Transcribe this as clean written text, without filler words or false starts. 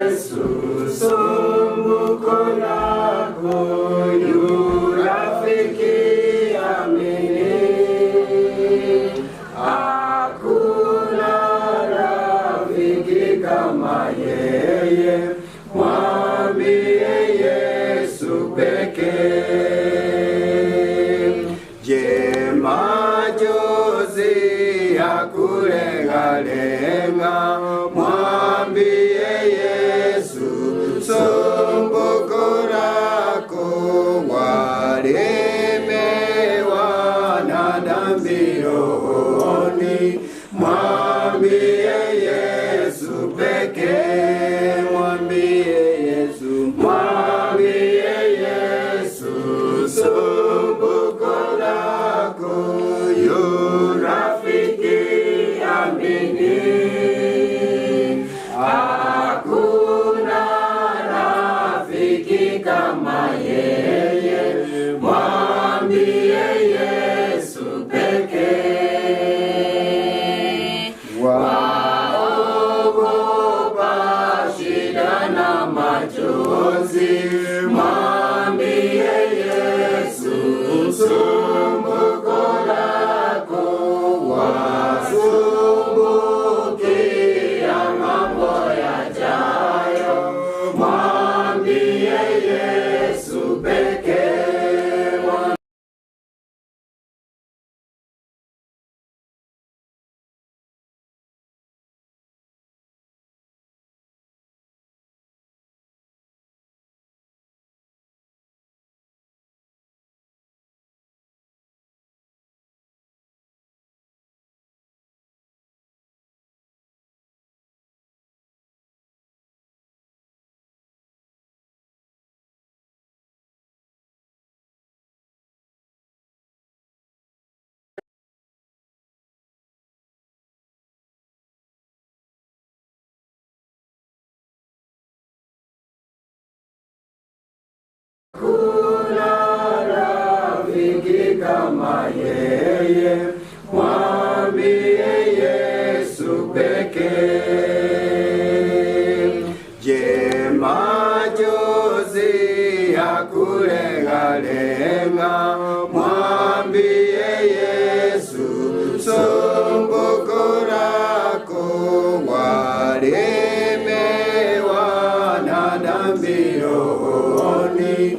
Yesu, sumbuko lako yu rafiki amini. Hakuna rafiki kama yeye, mwambie Yesu pekee. Je, machozi ya kulenga-lenga, mwambie Yesu sumbuko lako. Walemewa na dhambi rohoni, mwambie Yesu pekee. Mwambie Yesu, mwambie Yesu sumbuko lako yu rafiki amini. Hakuna rafiki kama yeye, mwambie Yesu pekee. Waogopa shida na machozi, mwambie Yesu sumbuko lako. Wasumbukia mambo yajayo, mwambie Yesu pekee. Hakuna rafiki kama yeye, mwambie Yesu pekee. Je, machozi ya kulenga-lenga, mwambie Yesu sumbuko lako. Walemewa na dhambi rohoni,